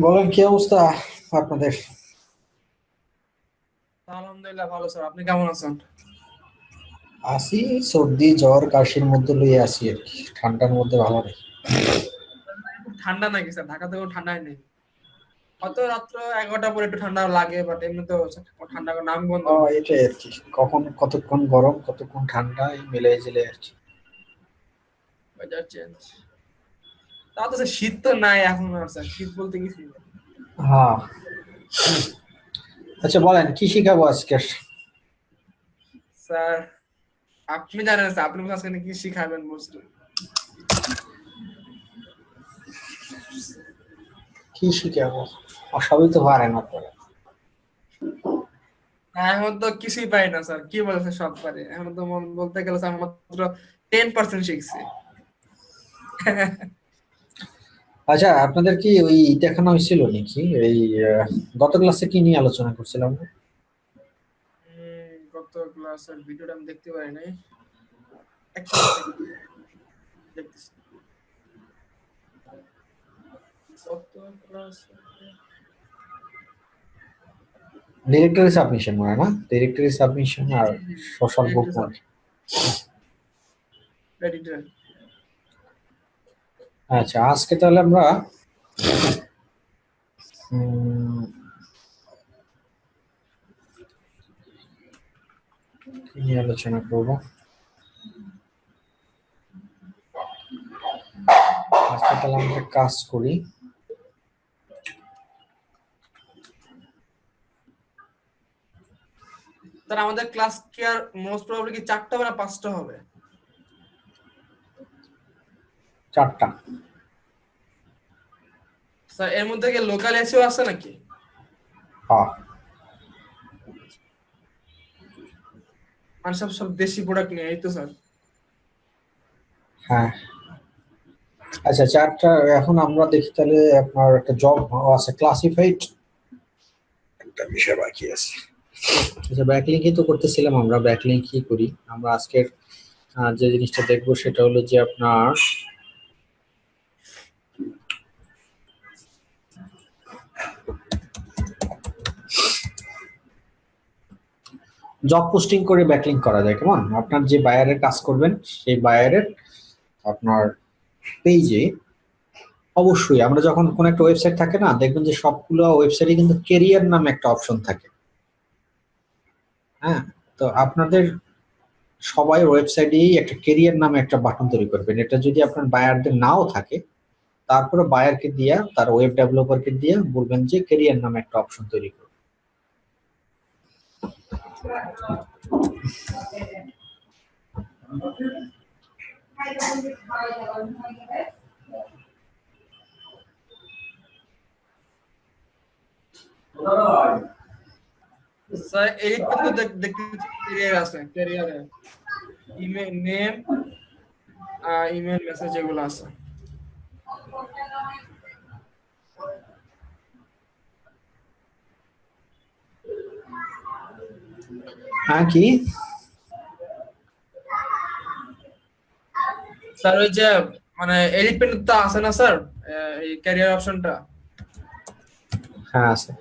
বলেন কি অবস্থা আপনাদের? আলহামদুলিল্লাহ ভালো স্যার, আপনি কেমন আছেন? আসি, সর্দি জ্বর কাশির মধ্যে লইয়ে আসি আর কি, ঠান্ডার মধ্যে ভালো নেই। খুব ঠান্ডা নাকি স্যার? ঢাকাতে কোনো ঠান্ডাই নেই। হয়তো রাত্র 11টা পরে একটু ঠান্ডা লাগে, বাট এমনি তো ঠান্ডা কোনো নাম গন্ধ নেই। এটাই আর কি, কখন কতক্ষণ গরম কতক্ষণ ঠান্ডা এই মিলে জিলে আর কি। Weather change. তা তো স্যার শীত তো নাই এখন আর স্যার, শীত বলতে কিছু নেই। হ্যাঁ, আচ্ছা বলেন কি শিখাবো আজকে? স্যার আপনি জানেন স্যার, আপনি আজকে কি শিখাবেন বলছিলেন? কি শিখাবো? সবই তো পারেন আপনারা। এখন তো কিছুই পাই না স্যার, কি বলছে সব পারে, এখন তো বলতে গেলে স্যার মাত্র 10% শিখছি। আচ্ছা, আপনাদের কি ওই দেখানো হয়েছিল নাকি এই গত ক্লাসে কি নিয়ে আলোচনা করছিলাম? গত ক্লাসের ভিডিওটা আমি দেখতে পারি নাই, একটা সেকেন্ড দেখতেছি। গত ক্লাসে ডিরেক্টরি সাবমিশন মানে না, ডিরেক্টরি সাবমিশন আর সোশ্যাল বুক মার্ক। এডিটর। আচ্ছা, আজকে তাহলে আমরা উম, কি নিয়ে আলোচনা করবো? আজকে তাহলে আমরা একটা কাজ করি। স্যার আমাদের ক্লাস কি আর মোস্ট প্রবাবলি কি 4টা বা 5টা হবে? 4টা। স্যার এর মধ্যে কি লোকাল এসিও আছে নাকি? হ্যাঁ। মানে সব সব দেশি প্রোডাক্ট নিয়ে, এই তো স্যার। হ্যাঁ, আচ্ছা 4টা। এখন আমরা দেখি তাহলে আপনার একটা জব আছে, ক্লাসিফাইড একটা বিষয় বাকি আছে। আচ্ছা, ব্যাকলিংকই তো করতেছিলাম আমরা, ব্যাকলিংকই করি আমরা। আজকের যে জিনিসটা দেখবো সেটা হলো যে আপনার জব পোস্টিং করে ব্যাকলিংক করা যায়। কেমন? আপনার যে বায়ারের কাজ করবেন সেই বায়ারের আপনার পেজে অবশ্যই আমরা যখন কোন একটা ওয়েবসাইট থাকে না, দেখবেন যে সবগুলো ওয়েবসাইটে কিন্তু কেরিয়ার নামে একটা অপশন থাকে। হ্যাঁ, তো আপনাদের সবাই ওয়েবসাইটেই একটা কেরিয়ার নামে একটা বাটন তৈরি করবেন। এটা যদি আপনার বায়ারদের নাও থাকে, তারপরে বায়ারকে দিয়া, তার ওয়েব ডেভেলপারকে দিয়ে বলবেন যে কেরিয়ার নামে একটা অপশন তৈরি করুন। স্যার এইটা তো দেখতে ক্যারিয়ার আছে, ক্যারিয়ারে ইমেল নেম, ইমেল মেসেজ এগুলো আছে। হ্যাঁ, কি? স্যার ওই যে মানে এডিট প্যানেল তো আছে না স্যার, এই ক্যারিয়ার অপশনটা। হ্যাঁ, আছে।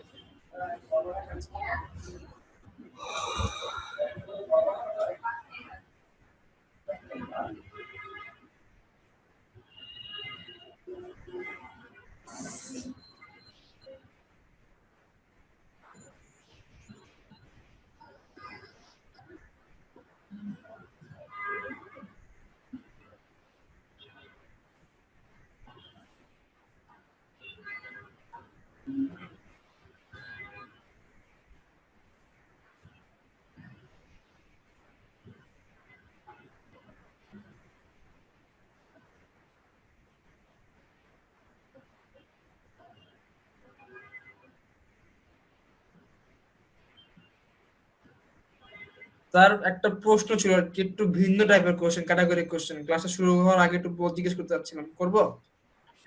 স্যার একটা প্রশ্ন ছিল আর কি, একটু ভিন্ন টাইপের কোশ্চেন, ক্যাটাগরি কোশ্চেন, ক্লাসে শুরু হওয়ার আগে একটু জিজ্ঞেস করতে চাচ্ছিলাম, করবো?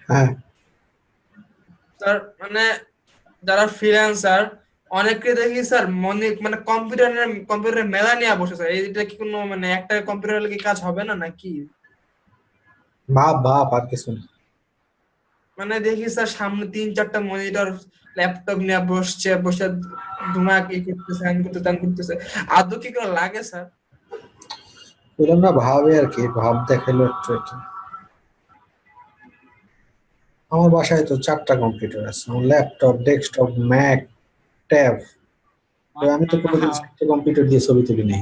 হ্যাঁ, স্যার মানে যারা ফ্রিল্যান্সার, অনেকে দেখি স্যার মনে মানে কম্পিউটারের মেলা নিয়ে বসে স্যার, এইটা কি কোনো মানে একটা কম্পিউটার কি কাজ হবে না নাকি? ভাব ভাব আর কিছু না। মানে দেখি স্যার সামনে 3-4টা মনিটর ল্যাপটপ নিয়ে বসে বসে ধুমা কি করতেছে হ্যান করতে ত্যান করতেছে, আদৌ কি করে লাগে স্যার? বললাম না, ভাবে আর কি, ভাব দেখাইলো একটু একটু। আমার বাসায় তো 4টা কম্পিউটার আছে, আমার ল্যাপটপ, ডেস্কটপ, ম্যাক, ট্যাব। আমি তো কোনোদিন 4টে কম্পিউটার দিয়ে ছবি তুলি নাই।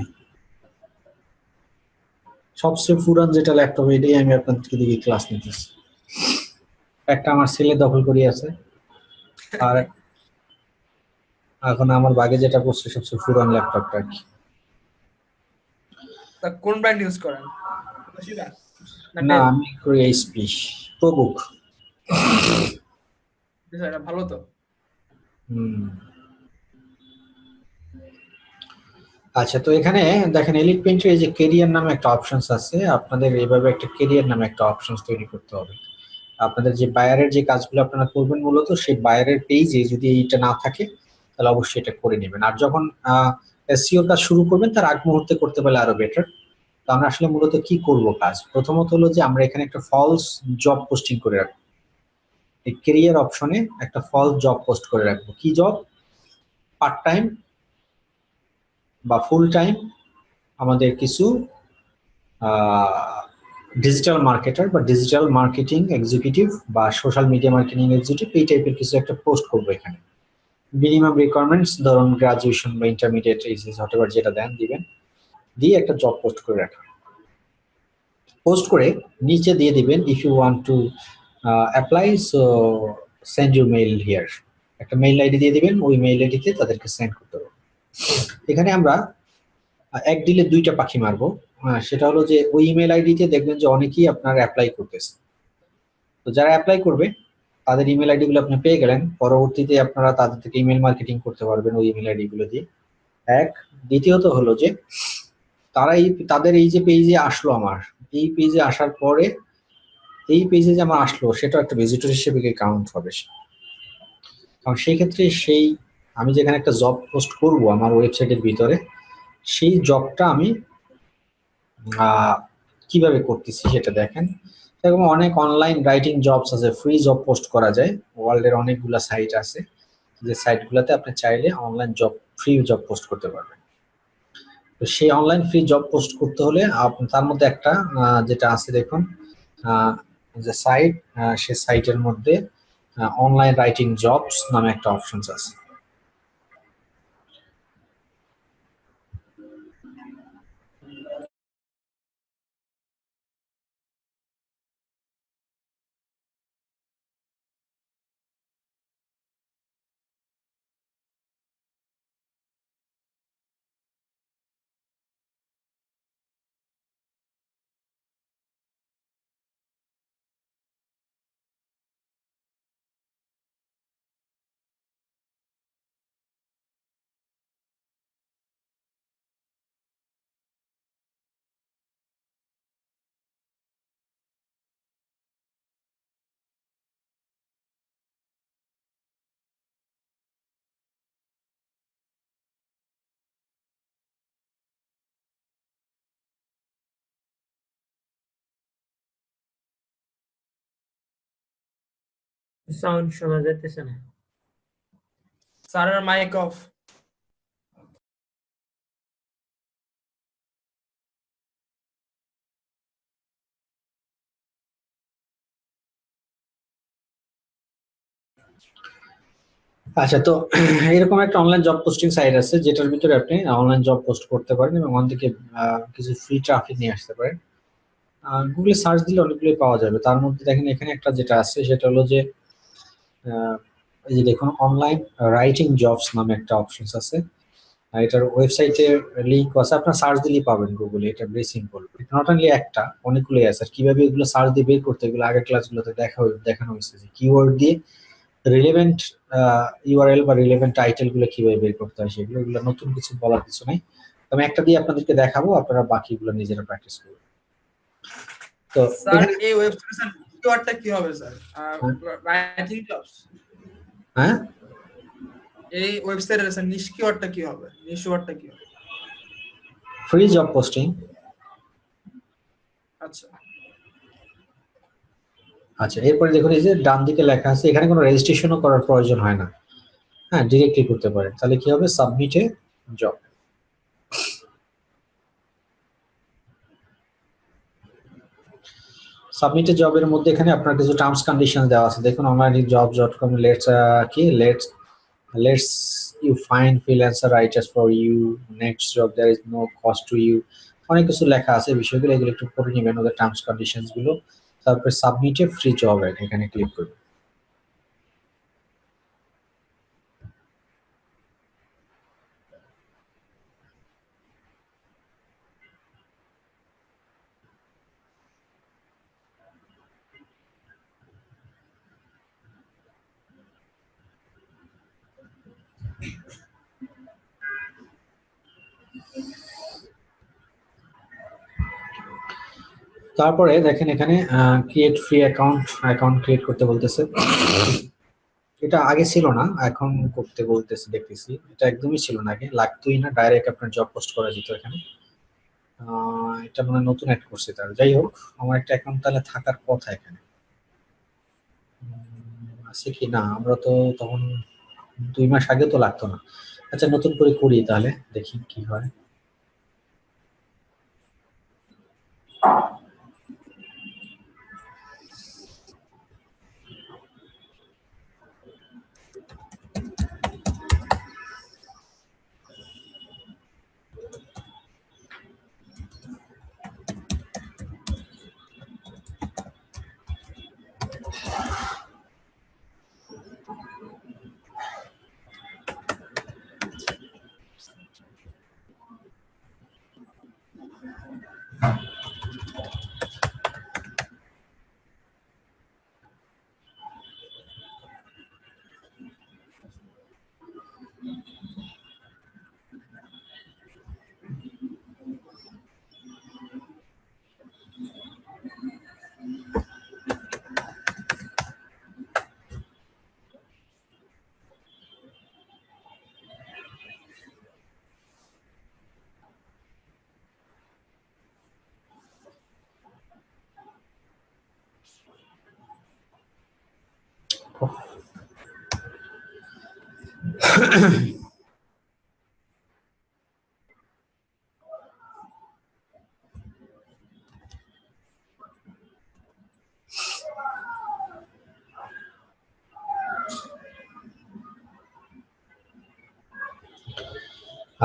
সবচেয়ে পুরান যেটা ল্যাপটপ, এটাই আমি আপনার থেকে দিকে ক্লাস নিতেছি। একটা আমার ছেলে দখল করি আছে, আর এখন আমার বাগে যেটা পড়ছে সবচেয়ে পুরান ল্যাপটপটা আর কি। তা কোন ব্র্যান্ড ইউজ করেন? তোশিবা না না, ডেল? আমি করি এইচপি প্রোবুক। এটা ভালো তো। হুম। আচ্ছা, তো এখানে দেখেন এলিট পেইন্টের এই যে কেরিয়ার নামে একটা অপশনস আছে, আপনাদের এইভাবে একটা কেরিয়ার নামে একটা অপশনস তৈরি করতে হবে। আপনাদের যে বায়ারের যে কাজগুলো আপনারা করবেন, মূলত সেই বায়ারের পেজে যদি এইটা না থাকে তাহলে অবশ্যই এটা করে নেবেন। আর যখন এসইও কাজ শুরু করবেন তার আগ মুহূর্তে করতে পারলে আরো বেটার। তো আমরা আসলে মূলত কি করব কাজ, প্রথমত হলো যে আমরা এখানে একটা ফলস জব পোস্টিং করে রাখবো। এই কেরিয়ার অপশনে একটা ফলস জব পোস্ট করে রাখবো। কি জব? পার্ট টাইম বা ফুল টাইম আমাদের কিছু ডিজিটাল মার্কেটার বা ডিজিটাল মার্কেটিং এক্সিকিউটিভ বা সোশ্যাল মিডিয়া মার্কেটিং এক্সিকিউটিভ, এই টাইপের কিছু একটা পোস্ট করবো এখানে। মিনিমাম রিকোয়ারমেন্টস ধরুন গ্রাজুয়েশন বা ইন্টারমিডিয়েট এইচএস হোয়াটএভার যেটা দেন দিবেন, দিয়ে একটা জব পোস্ট করে রাখা। পোস্ট করে নিচে দিয়ে দিবেন if you want to apply so send your mail here. একটা মেইল আইডি দিয়ে দিবেন, ওই মেইল আইডিতে তাদেরকে সেন্ড করতে হবে। এখানে আমরা এক দিলে 2টা পাখি মারবো। সেটা হলো যে ওই ইমেল আইডিতে দেখবেন যে অনেকেই আপনার অ্যাপ্লাই করতেছে। তো যারা অ্যাপ্লাই করবে তাদের ইমেল আইডি গুলো আপনি পেয়ে গেলেন, পরবর্তীতে আপনারা তাদের থেকে ইমেল মার্কেটিং করতে পারবেন ওই ইমেল আইডি গুলো দিয়ে। এক। দ্বিতীয়ত হলো যে তারা তাদের এই যে পেজে আসলো, আমার এই পেজে আসার পরে এই পেজে যে আমার আসলো সেটা একটা ভিজিটর হিসেবে কাউন্ট হবে। কারণ সেই ক্ষেত্রে আমি যেখানে একটা জব পোস্ট করব আমার ওয়েবসাইটের ভিতরে, সেই জবটা আমি আহ, কিভাবে করতেছি সেটা দেখেন। এরকম অনেক অনলাইন রাইটিং জবস আছে, ফ্রি জব পোস্ট করা যায়। ওয়ার্ল্ডের অনেকগুলা সাইট আছে, যে সাইটগুলোতে আপনি চাইলে online job, free job post করতে পারবেন। তো সেই অনলাইন ফ্রি জব পোস্ট করতে হলে তার মধ্যে একটা যেটা আছে দেখুন, যে সাইট, সে সাইটের মধ্যে অনলাইন রাইটিং জবস নামে একটা অপশন আছে। সাউন্ড শোনা যাইতেছে না। স্যারের মাইক অফ। আচ্ছা, তো এরকম একটা অনলাইন জব পোস্টিং সাইট আছে যেটার ভিতরে আপনি অনলাইন জব পোস্ট করতে পারেন এবং ওখান থেকে কিছু ফ্রি ট্রাফিক নিয়ে আসতে পারেন। গুগলে সার্চ দিলে অনেকগুলো পাওয়া যাবে। তার মধ্যে দেখেন এখানে একটা যেটা আছে সেটা হলো যে এই যে দেখুন অনলাইন রাইটিং জবস নামে একটা অপশন আছে। এটার ওয়েবসাইটের লিঙ্ক আছে, আপনার সার্চ দিলেই পাবেন গুগলে। এটা ভেরি সিম্পল, নট অনলি একটা, অনেকগুলোই আছে। আর কিভাবে এগুলো সার্চ দিয়ে বের করতে, এগুলো আগের ক্লাসগুলোতে দেখানো হয়েছে যে কিওয়ার্ড দিয়ে রিলেভেন্ট ইউআরএল বা রিলেভেন্ট টাইটেল গুলো কিভাবে বের করতে হয় সেগুলো, এগুলো নতুন কিছু বলার কিছু নাই। আমি একটা দিয়ে আপনাদেরকে দেখাবো, আপনারা বাকিগুলো নিজেরা প্র্যাকটিস করবেন। তো স্যার এখানে এই ওয়েবসাইট কিওয়ার্ডটা কি হবে স্যার? Writing jobs. হ্যাঁ, এই ওয়েবসাইটের স্যার নিশ কিওয়ার্ডটা কি হবে? নিশ ওয়ার্ডটা কি হবে? Free job posting. আচ্ছা। আচ্ছা, এরপরে দেখুন এই যে ডান দিকে লেখা আছে, এখানে কোনো রেজিস্ট্রেশনও করার প্রয়োজন হয় না। হ্যাঁ, ডিরেক্টলি করতে পারেন। তাহলে কি হবে, সাবমিটে জব। সাবমিটে জবের মধ্যে এখানে আপনার কিছু টার্মস কন্ডিশন দেওয়া আছে। দেখুন onlinejobs.com lets you find freelancer writers for you, next job there is no cost to you, অনেক কিছু লেখা আছে বিষয়গুলো, এগুলো একটু পড়ে নেবেন ওদের টার্মস কন্ডিশনস গুলো। তারপরে সাবমিটে ফ্রি জব এখানে ক্লিক করবেন। তারপরে দেখেন এখানে ক্রিয়েট ফ্রি অ্যাকাউন্ট ক্রিয়েট করতে বলতেছে। এটা আগে ছিল না, এখন করতে বলতেছে দেখতেছি। এটা একদমই ছিল না, আগে লাগতোই না, ডাইরেক্ট আপনার জব পোস্ট করা যেত এখানে। এটা মানে নতুন অ্যাড করছে তার। যাই হোক, আমার একটা অ্যাকাউন্ট তাহলে থাকার কথা এখানে আছে কি না, আমরা তো তখন 2 মাস আগে তো লাগতো না। আচ্ছা, নতুন করে করি তাহলে, দেখি কি হয়।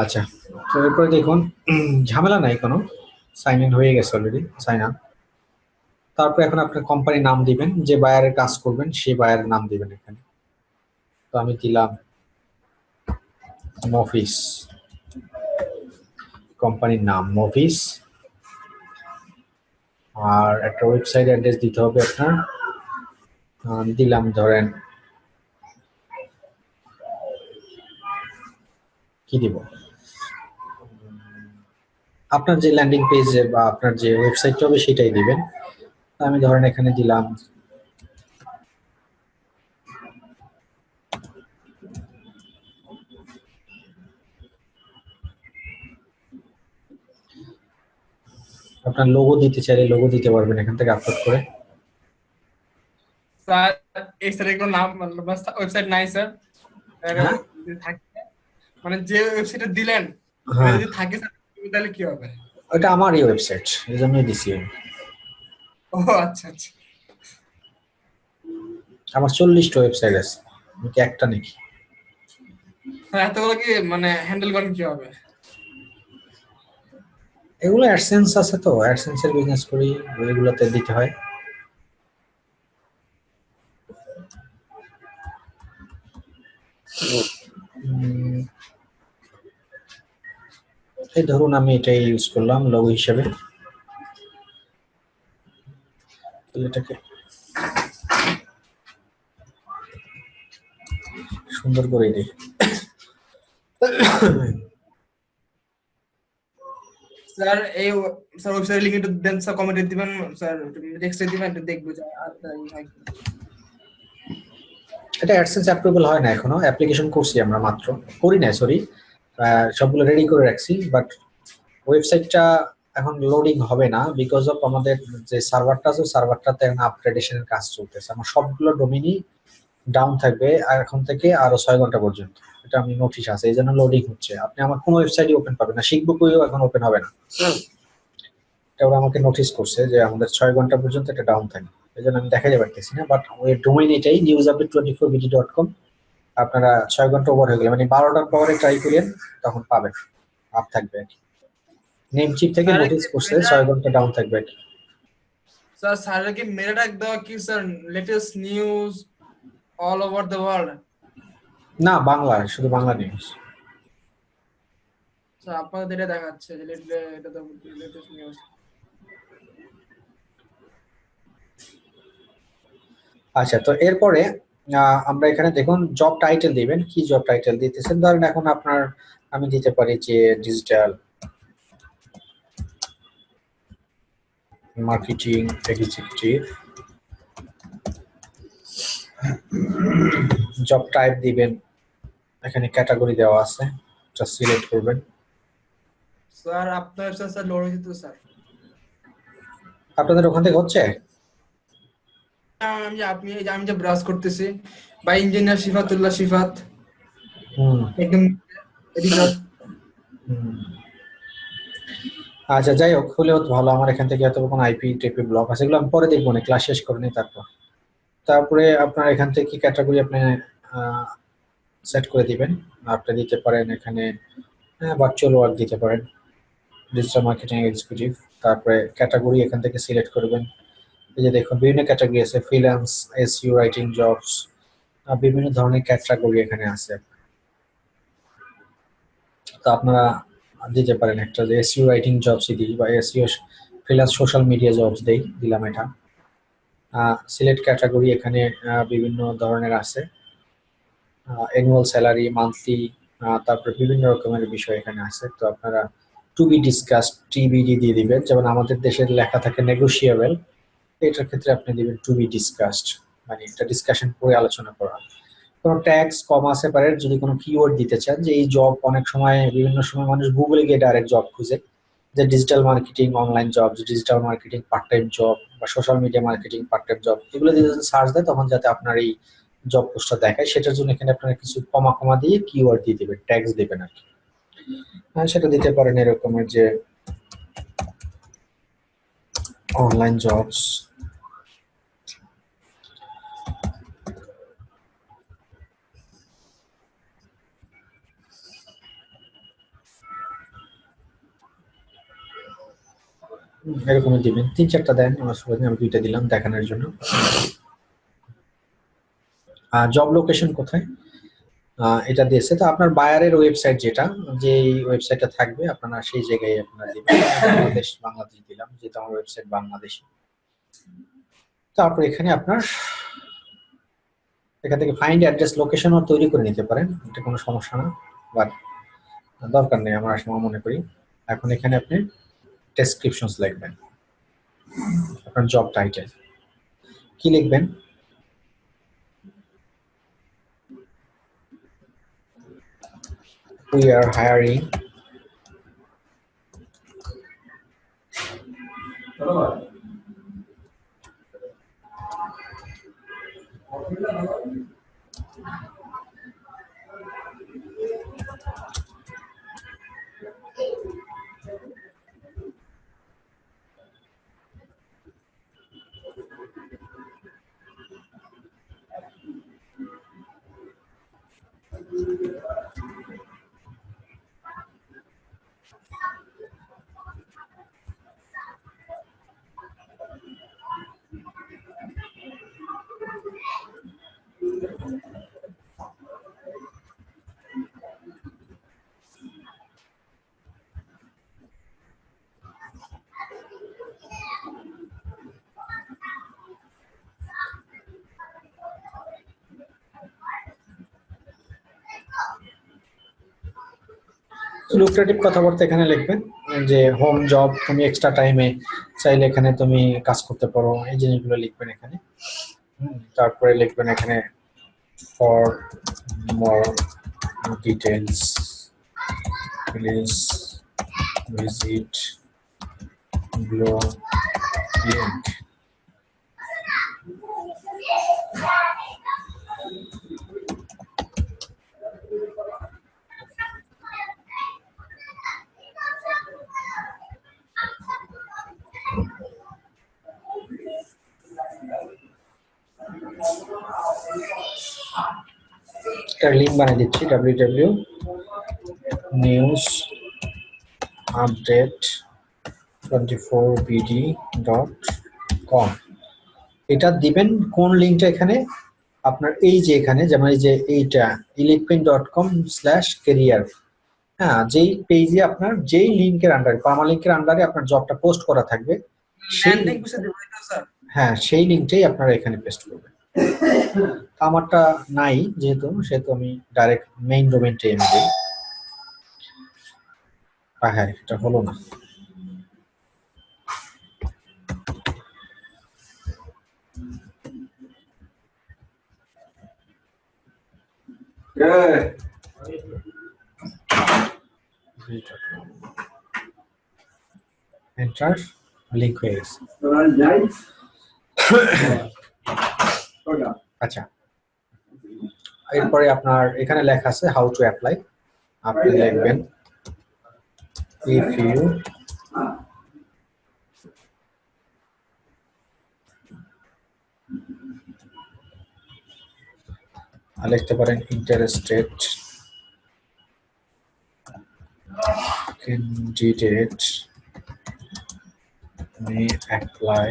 আচ্ছা, তো এরপরে দেখুন ঝামেলা নাই কোনো, সাইন ইন হয়ে গেছে অলরেডি, সাইন আপ। তারপর এখন আপনার কোম্পানির নাম দিবেন, যে বায়ারের কাজ করবেন সেই বায়ারের নাম দিবেন এখানে। তো আমি দিলাম মফিস, কোম্পানির নাম মফিস। আর একটা ওয়েবসাইট অ্যাড্রেস দিতে হবে আপনার, দিলাম ধরেন কি দিব, আপনার যে ল্যান্ডিং পেজে বা আপনার যে ওয়েবসাইটটা হবে সেটাই দিবেন। আমি ধরেন এখানে দিলাম আপনার লোগো দিতে চাইলে লোগো দিতে পারবেন এখান থেকে আপলোড করে। স্যার এই স্যারের কোনো নাম ওয়েবসাইট নাই স্যার, হ্যাঁ যদি থাকে, মানে যে ওয়েবসাইটে দিলেন হ্যাঁ, যদি থাকে স্যার তাহলে কি হবে? ওটা আমারই ওয়েবসাইট, এই জন্যই দিছি আমি। ও আচ্ছা আচ্ছা। আমার 40টা ওয়েবসাইট আছে, আমি কি একটা নাকি? স্যার এতগুলো কি মানে হ্যান্ডেল করেন কি হবে? এগুলো অ্যাডসেন্স আছে, তো অ্যাডসেন্সের বিজনেস করি, ওইগুলোতে দিতে হয়। এই ধরুন আমি এটাই ইউজ করলাম লোগো হিসেবে, এটাকে সুন্দর করে দিই। স্যার এই স্যার ওয়েবসাইট লিংক একটু দেন স্যার, কমেন্টে দিবেন স্যার, টেক্সটে দিবেন, একটু দেখবো যে আর হয় কি। এটা অ্যাডসেন্স অ্যাপ্রুভাল হয় না এখনো, অ্যাপ্লিকেশন করছি আমরা মাত্র, করি না সরি, সবগুলো রেডি করে রাখছি, বাট ওয়েবসাইটটা এখন লোডিং হবে না বিকজ অফ আমাদের যে সার্ভারটা আছে সার্ভারটাতে এখন আপগ্রেডেশনের কাজ চলতেছে। আমার সবগুলো ডোমেইনই ডাউন থাকবে আর এখন থেকে আরো 6 ঘন্টা পর্যন্ত। এটা আমি নোটিশ আছে, এই জন্য লোডিং হচ্ছে। আপনি আমার কোনো ওয়েবসাইটই ওপেন পাবেন না, শিখবো কইও এখন ওপেন হবে না। এটা ওরা আমাকে নোটিস করছে যে আমাদের 6 ঘন্টা পর্যন্ত এটা ডাউন থাকবে, এই জন্য আমি দেখাতে পারতেছি না। বাট ওই ডোমেইন এটাই newsupdate24bd.com। আপনারা 6 ঘন্টা ওভার হয়ে গেলে মানে 12টার পরে ট্রাই করেন, তখন পাবেন, আপ থাকবে আর কি। নেম চিপ থেকে স্যার নোটিস কি করছে মেটা 6 ঘন্টা ডাউন থাকবে আর কি। স্যার স্যার কি মেটা দেওয়া কি sir latest news all over the world? না, বাংলা, শুধু বাংলা নিউজ। স্যার আপনাদের এটা দেখাচ্ছে যে এটা তো লেটেস্ট নিউজ। আচ্ছা, তো এরপরে আমরা এখানে দেখুন জব টাইটেল দিবেন, কি জব টাইটেল দিতেছেন। ধরেন এখন আপনার আমি দিতে পারি যে digital marketing executive. Job type দিবেন, এখানে ক্যাটাগরি দেওয়া আছে, এটা সিলেক্ট করবেন। স্যার আপনার ওয়েবসাইট স্যার লোড হচ্ছে তো স্যার। আপনাদের ওখান থেকে হচ্ছে? আমি যে ব্রাউজ করতেছি বা ইঞ্জিনিয়ার সিফাতুল্লাহ সিফাত হুম একদম এডিটর। হুম। আচ্ছা, যাই হোক, হলেও তো ভালো। আমার এখান থেকে এত কোনো আইপি টেপি ব্লক আছে, এগুলো আমি পরে দেখবো না, ক্লাস শেষ করে নিই তারপর। তারপরে আপনার এখান থেকে ক্যাটাগরি আপনি সেট করে দিবেন। আপনি দিতে পারেন এখানে ভার্চুয়াল ওয়ার্ক দিতে পারেন, ডিজিটাল মার্কেটিং এক্সিকিউটিভ। তারপরে ক্যাটাগরি এখান থেকে সিলেক্ট করবেন। এই যে দেখুন বিভিন্ন ক্যাটাগরি আছে, ফ্রিল্যান্স, এসইও, রাইটিং জবস, বিভিন্ন ধরনের ক্যাটাগরি এখানে আছে। তো আপনারা দিতে পারেন একটা যে এসইও রাইটিং জবস দিই বা SEO freelance social media jobs দেই, দিলাম এটা। সিলেক্ট ক্যাটাগরি এখানে বিভিন্ন ধরনের আছে, অ্যানুয়াল স্যালারি, মান্থলি, তারপরে বিভিন্ন রকমের বিষয় এখানে আছে। তো আপনারা টু বি ডিসকাসড টিবিডি দিয়ে দিবেন, যেমন আমাদের দেশের লেখা থাকে নেগোশিয়েবল, এটার ক্ষেত্রে আপনি দিবেন টু বি ডিসকাসড, মানে এটা ডিসকাশন করে আলোচনা করা। কোনো ট্যাক্স কম আসতে পারে যদি কোনো কিওয়ার্ড দিতে চান, যে এই জব অনেক সময় বিভিন্ন সময় মানুষ গুগলে গিয়ে ডাইরেক্ট জব খুঁজে, যে digital marketing online job, digital marketing part time job বা social media marketing part time job, এগুলো দিয়ে যদি সার্চ দেয় তখন যাতে আপনার এই জব পোস্টটা দেখায়, সেটার জন্য এখানে আপনারা কিছু কমা কমা দিয়ে কিওয়ার্ড দিয়ে দিবেন, ট্যাক্স দিবেন আর কি। সেটা দিতে পারেন এরকমের যে অনলাইন জবস, এরকমই দিবেন। 3-4টা দেন, আমার সুবিধা, আমি 2টা দিলাম দেখানোর জন্য। জব লোকেশন কোথায় এটা দিয়েছে, তো আপনার বায়ারের ওয়েবসাইট যেটা, যে ওয়েবসাইটটা থাকবে আপনারা সেই জায়গায় আপনারা দিবেন। বাংলাদেশ দিলাম যেটা আমার ওয়েবসাইট বাংলাদেশি। তারপর এখানে আপনার এখান থেকে ফাইন্ড অ্যাড্রেস লোকেশনও তৈরি করে নিতে পারেন, এটা কোনো সমস্যা না, বাট দরকার নেই আমার সময় মনে করি। এখন এখানে আপনি ডেসক্রিপশনস লিখবেন, আপনার জব টাইটেল কি লিখবেন, we are hiring লুক্রেটিভ কথাবার্তা এখানে লিখবেন, যে হোম জব, তুমি এক্সট্রা টাইমে চাইলে এখানে তুমি কাজ করতে পারো, এই জিনিসগুলো লিখবেন এখানে। তারপরে লিখবেন এখানে for more details please visit Blow link. একটা লিঙ্ক বানিয়ে দিচ্ছি www.newsupdate24bd.com। এটা দিবেন কোন লিঙ্কটা এখানে আপনার এই যে এখানে যেমন এই যে এইটা elitepin.com/career। হ্যাঁ, যেই পেজে আপনার যেই লিঙ্কের আন্ডারে পার্মালিঙ্কের আন্ডারে আপনার জবটা পোস্ট করা থাকবে সেই ল্যান্ডিং পেজে দেব এটা স্যার। হ্যাঁ সেই লিঙ্কটাই আপনারা এখানে পেস্ট করবেন। আমারটা নাই সেহেতু আমি ডাইরেক্ট মেইন ডোমেইনটাই এনে দিই। হ্যাঁ এটা হলো না। এন্টার, লিংক হয়ে গেছে। আচ্ছা, এরপরে আপনার এখানে লেখা আছে হাউ টু অ্যাপ্লাই। আপনি লিখবেন if you লিখতে পারেন ইন্টারেস্টেড candidate may apply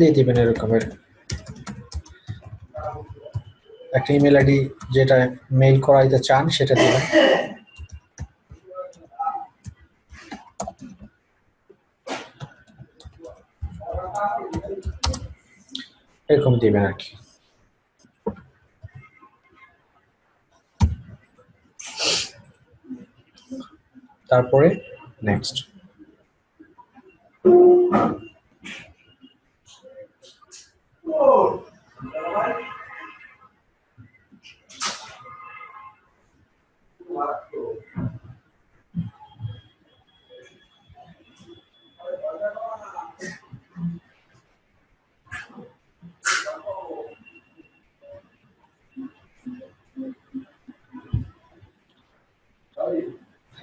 দিয়ে দিবেন এরকমের একটা ইমেল আইডি যেটা মেইল করাইতে চান সেটা দিবেন। এরকম দিবেন আর কি। তারপরে নেক্সট।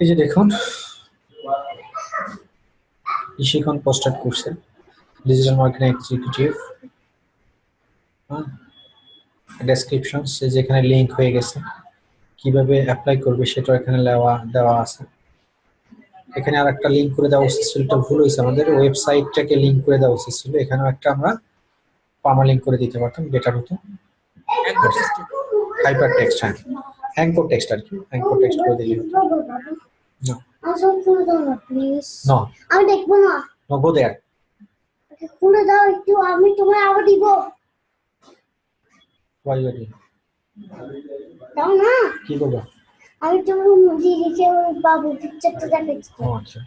এই যে দেখুন ইশিখন পোস্টার করছে ডিজিটাল মার্কেটিং এক্সিকিউটিভ। ডেসক্রিপশন যেখানে লিংক হয়ে গেছে, কিভাবে অ্যাপ্লাই করবে সেটা এখানে দেওয়া আছে। এখানে আর একটা লিংক করে দেওয়া উচিত ছিল, এটা ভুল হয়েছে আমাদের, ওয়েবসাইটটাকে লিংক করে দেওয়া উচিত ছিল। এখানেও একটা আমরা পার্মালিঙ্ক করে দিতে পারতাম, বেটার হতো। হাইপার টেক্সট, হ্যাঁ অ্যাঙ্কর টেক্সট আর কি, অ্যাঙ্কর টেক্সট করে দিলে হতো। No. আমি দেখবো না। No, go there. খুলে দাও একটু, আমি তোমায় আবার দিব। Why you are doing? দাও না। কি করবো? আমি তোমার মুজি লিখে ওই বাবু পিকচারটা দেখাচ্ছি। ও আচ্ছা।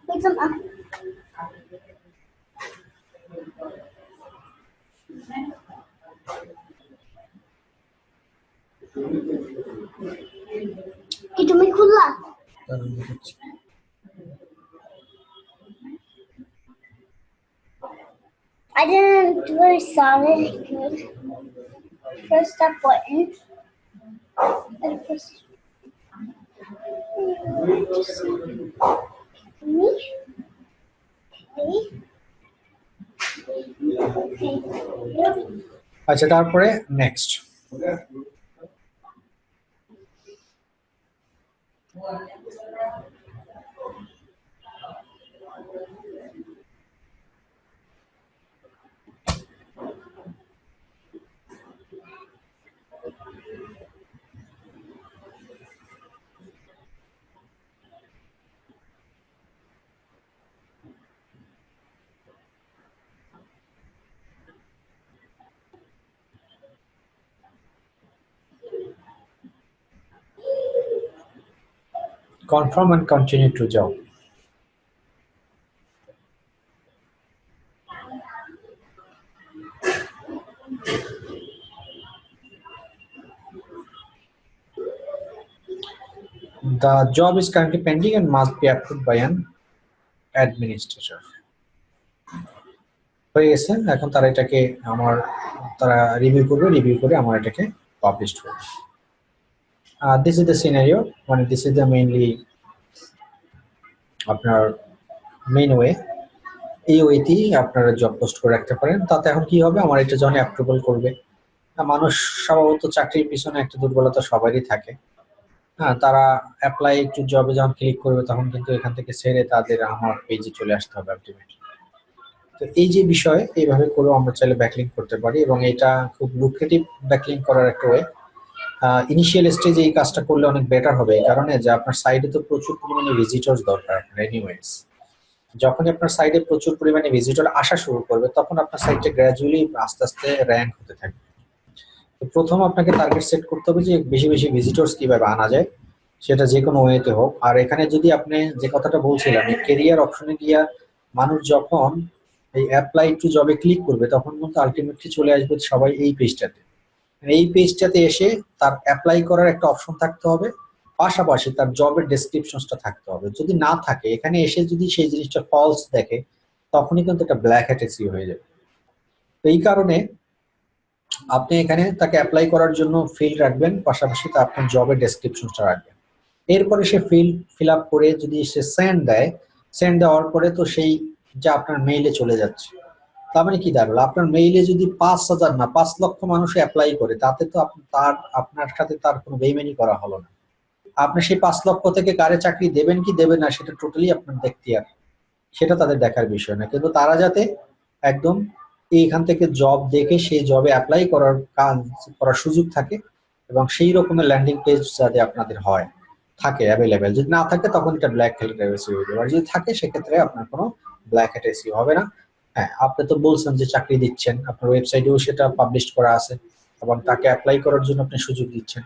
দেখলাম কি তুমি খুললা? I didn't really sound it good. Press that button. And press me. Okay. আচ্ছা, তারপরে next. Confirm and continue to job. The job is currently pending and must be approved by an administrator. হয়ে গেছে, এখন তারা এটাকে তারা review করে আমার এটাকে পাবলিশ করবে। দিস ইজ দ্য সিনারিও, মানে দিস ইজ দ্য মেইনলি আপনার মেইন ওয়ে। এই ওয়েতেই আপনারা জব পোস্ট করে রাখতে পারেন। তাতে এখন কি হবে, আমার এটা যখন অ্যাপ্রুভাল করবে, মানুষ স্বভাবত চাকরির পিছনে একটা দুর্বলতা সবারই থাকে। হ্যাঁ, তারা অ্যাপ্লাই টু জবে যখন ক্লিক করবে তখন কিন্তু এখান থেকে ছেড়ে তাদের আমার পেজে চলে আসতে হবে আলটিমেটলি। তো এই যে বিষয়, এইভাবে করেও আমরা চাইলে ব্যাকলিঙ্ক করতে পারি এবং এটা খুব লুক্রেটিভ ব্যাকলিঙ্ক করার একটা ওয়ে। ইনিশিয়াল স্টেজে এই কাজটা করলে অনেক বেটার হবে, এই কারণে যে আপনার সাইডে তো প্রচুর পরিমাণে ভিজিটর্স দরকার আপনার এনিওয়েজ। যখনই আপনার সাইডে প্রচুর পরিমাণে ভিজিটর আসা শুরু করবে তখন আপনার সাইটটা গ্র্যাজুয়ালি আস্তে আস্তে র্যাঙ্ক হতে থাকবে। তো প্রথম আপনাকে টার্গেট সেট করতে হবে যে বেশি বেশি ভিজিটর্স কিভাবে আনা যায়, সেটা যে কোনো ওয়েতে হোক। আর এখানে যদি আপনি যে কথাটা বলছিলাম, এই কেরিয়ার অপশনে গিয়া মানুষ যখন এই অ্যাপ্লাই টু জবে ক্লিক করবে তখন কিন্তু আলটিমেটলি চলে আসবে সবাই এই পেজটাতে। এই পেজটাতে এসে তার অ্যাপ্লাই করার একটা অপশন থাকতে হবে, পাশাপাশি তার জবের ডেসক্রিপশনটা থাকতে হবে। যদি না থাকে, এখানে এসে যদি সেই জিনিসটা ফলস দেখে তখনই কিন্তু একটা ব্ল্যাক হ্যাট এসইও হয়ে যাবে। তো এই কারণে আপনি এখানে তাকে অ্যাপ্লাই করার জন্য ফিল্ড রাখবেন, পাশাপাশি তার আপনার জবের ডেসক্রিপশনটা রাখবেন। এরপরে সে ফিল আপ করে যদি সে সেন্ড দেওয়ার পরে তো সেই যা আপনার মেইলে চলে যাচ্ছে। তার মানে কি দাঁড়ালো, আপনার মেইলে যদি 5,000 না 5 লক্ষ মানুষ অ্যাপ্লাই করে, তাতে তো আপনার সাথে তার কোনো বেইমানি করা হলো না। আপনি সেই 5 লক্ষ থেকে কারে চাকরি দেবেন কি দেবেন না সেটা টোটালি আপনার দেখতিয়ার, সেটা তাদের দেখার বিষয় না। কিন্তু তারা যাতে একদম এইখান থেকে জব দেখে সেই জবে অ্যাপ্লাই করার সুযোগ থাকে এবং সেই রকমের ল্যান্ডিং পেজ যাতে আপনাদের থাকে অ্যাভেলেবেল। যদি না থাকে তখন এটা ব্ল্যাক হ্যাট এসইও হয়ে যাবে, আর যদি থাকে সেক্ষেত্রে আপনার কোনো ব্ল্যাক হ্যাট এসইও হবে না। হ্যাঁ, আপনি তো বলছেন যে চাকরি দিচ্ছেন, আপনার ওয়েবসাইটেও সেটা পাবলিশ করা আছে এবং তাকে অ্যাপ্লাই করার জন্য আপনি সুযোগ দিচ্ছেন।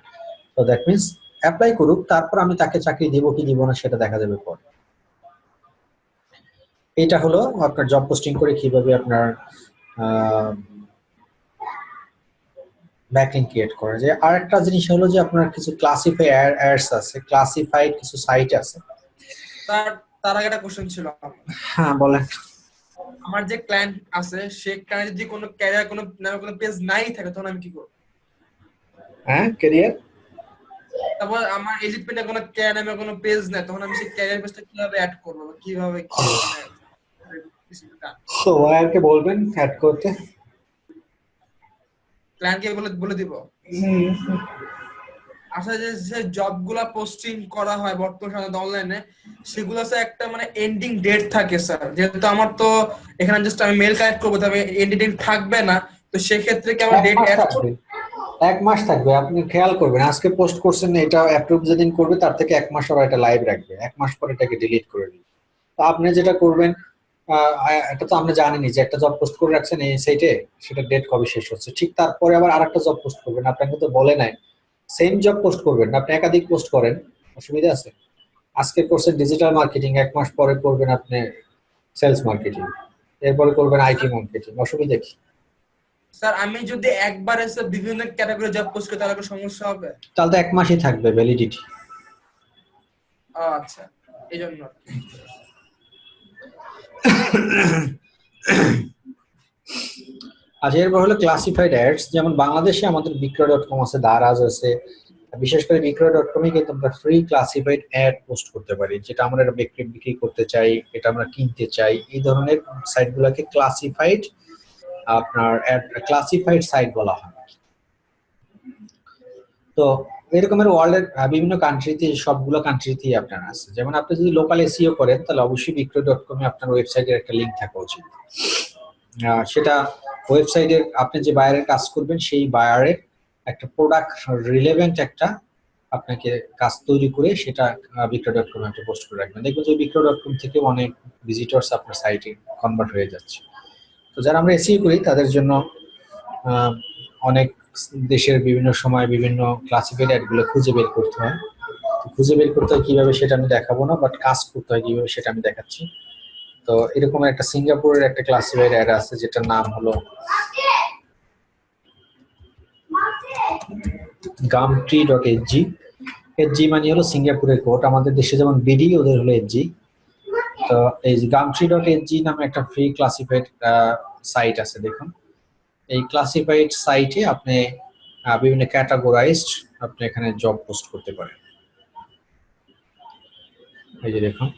তো দ্যাট মিনস অ্যাপ্লাই করুক, তারপর আমি তাকে চাকরি দিব কি দিব না সেটা দেখা যাবে পরে। এটা হলো আপনার জব পোস্টিং করে কিভাবে আপনার ব্যাকলিঙ্ক ক্রিয়েট করা যায়। আর একটা জিনিস হলো যে আপনার কিছু অ্যাডস আছে, ক্লাসিফাইড কিছু সাইট আছে। তার আগে একটা কোশ্চেন ছিল। হ্যাঁ বলেন। আমার যে ক্লায়েন্ট আছে সেখানে যদি কোনো ক্যারিয়ার কোনো পেজ নাই থাকে তখন আমি কি করব? হ্যাঁ, ক্যারিয়ার। তারপর আমার এলিটমেন্টে কোনো ক্যারিয়ার নামে কোনো পেজ নাই, তখন আমি সেই ক্যারিয়ার পেজটা কিভাবে অ্যাড করব, কিভাবে তো ওয়ারকে বলবেন অ্যাড করতে, ক্লায়েন্টকে বলে দিব। আচ্ছা, যে জবগুলা পোস্টিং করা হয় বর্তমানে অনলাইনে, সেগুলো একটা মানে এন্ডিং ডেট থাকে স্যার। যেহেতু আমার তো এখানে জাস্ট আমি মেল কালেক্ট করবো, তবে এন্ডিং ডেট থাকবে না, তো সেক্ষেত্রে কি আমার ডেট অ্যাড করব? 1 মাস থাকবে। আপনি খেয়াল করবেন, আজকে পোস্ট করছেন, এটা অ্যাপ্রুভ যেদিন করবে তার থেকে 1 মাস পর এটা লাইভ রাখবে, 1 মাস পর এটাকে ডিলিট করে দিবে। তো আপনি যেটা করবেন, এটা তো আপনি জানেনই যে একটা জব পোস্ট করে রাখছেন এই সাইটে, সেটা ডেট কবে শেষ হচ্ছে, ঠিক তারপরে আবার আরেকটা জব পোস্ট করবেন। আপনাকে তো বলে নাই সেম জব পোস্ট করবেন না, আপনি একাধিক পোস্ট করেন, অসুবিধা আছে? আজকে করছেন ডিজিটাল মার্কেটিং, 1 মাস পরে করবেন আপনি সেলস মার্কেটিং, এরপরে করবেন আইটি মার্কেটিং, অসুবিধা কি? স্যার আমি যদি একবার এসে বিভিন্ন ক্যাটাগরি জব পোস্ট করি তাহলে কোনো সমস্যা হবে? তাহলে তো 1 মাসই থাকবে ভ্যালিডিটি। আচ্ছা, এই জন্য। আচ্ছা, এরপর হলো ক্লাসিফাইড অ্যাডস। যেমন বাংলাদেশে আমাদের বিক্রয়.com আছে, দারাজ আছে। বিশেষ করে বিক্রয়.com-এ কিন্তু আমরা ফ্রি ক্লাসিফাইড অ্যাড পোস্ট করতে পারি, যেটা আমরা বিক্রি করতে চাই, এটা আমরা কিনতে চাই। এই ধরনের সাইটগুলোকে ক্লাসিফাইড সাইট বলা হয়। তো এরকমের ওয়ার্ল্ডের বিভিন্ন কান্ট্রিতে, সবগুলো কান্ট্রিতেই আপনার আছে। যেমন আপনি যদি লোকাল এসইও করেন তাহলে অবশ্যই বিক্রয়.com এ আপনার ওয়েবসাইটের একটা লিংক থাকা উচিত। সেটা ওয়েবসাইটের আপনি যে বায়ারের কাজ করবেন সেই বায়ারের একটা প্রোডাক্ট রিলেভেন্ট একটা আপনাকে কাজ তৈরি করে সেটা বিক্রয়.com এ একটা পোস্ট করে রাখবেন। দেখবেন যে বিক্রয়.com থেকে অনেক ভিজিটর্স আপনার সাইটে কনভার্ট হয়ে যাচ্ছে। তো যারা আমরা এসইও করি তাদের জন্য অনেক দেশের বিভিন্ন সময় বিভিন্ন ক্লাসিফাইড অ্যাডগুলো খুঁজে বের করতে হয়। খুঁজে বের করতে হয় কিভাবে সেটা আমি দেখাবো না, বাট কাজ করতে হয় কিভাবে সেটা আমি দেখাচ্ছি। তো এরকম একটা সিঙ্গাপুরের একটা ক্লাসিফাইড অ্যাড আছে যেটার নাম হলো gumtree.hg। HG মানে হলো সিঙ্গাপুরের কোড, আমাদের দেশে যেমন বিডি ওদের হলো HG। তো এই gumtree.hg নামে একটা ফ্রি ক্লাসিফাইড সাইট আছে। দেখুন এই ক্লাসিফাইড সাইটে আপনি বিভিন্ন ক্যাটাগরাইজড আপনি এখানে জব পোস্ট করতে পারেন। এই যে দেখুন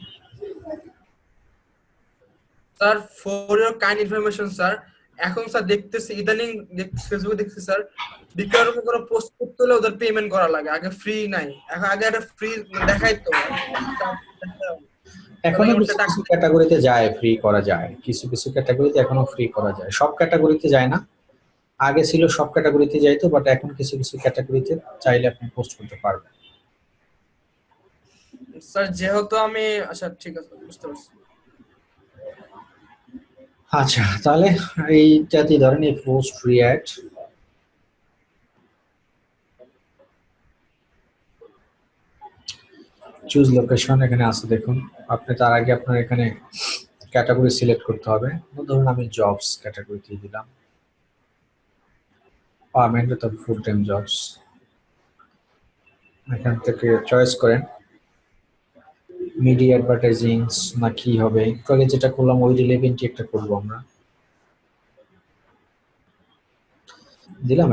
sir for your kind information sir, এখন স্যার দেখতেছি ইদানিং ফেসবুকে দেখতেছি স্যার বিক্রয়ের কোনো পোস্ট করতে হলে ওদের পেমেন্ট করা লাগে, আগে ফ্রি নাই। এখন আগে একটা ফ্রি দেখাই তো এখনো কিছু কিছু ক্যাটাগরিতে যায়, ফ্রি করা যায়, কিছু কিছু ক্যাটাগরিতে এখনো ফ্রি করা যায়, সব ক্যাটাগরিতে যায় না। আগে ছিল সব ক্যাটাগরিতে যাইতো, বাট এখন কিছু কিছু ক্যাটাগরিতে চাইলে আপনি পোস্ট করতে পারবেন। স্যার যেহেতু আমি, আচ্ছা ঠিক আছে বুঝতে পারছি। আচ্ছা তাহলে এইটাতে ধরেন এই post free add, choose location এখানে আছে। দেখুন আপনি তার আগে আপনার এখানে ক্যাটাগরি সিলেক্ট করতে হবে। ধরুন আমি জবস ক্যাটাগরিতে দিলাম, পার্মানেন্ট অথবা ফুল টাইম জবস। এখান থেকে চয়েস করেন মিডিয়া অ্যাডভার্টাইজিং না কি হবে। আগে যেটা করলাম ওই রিলেভেন্টই একটা করবো আমরা, দিলাম।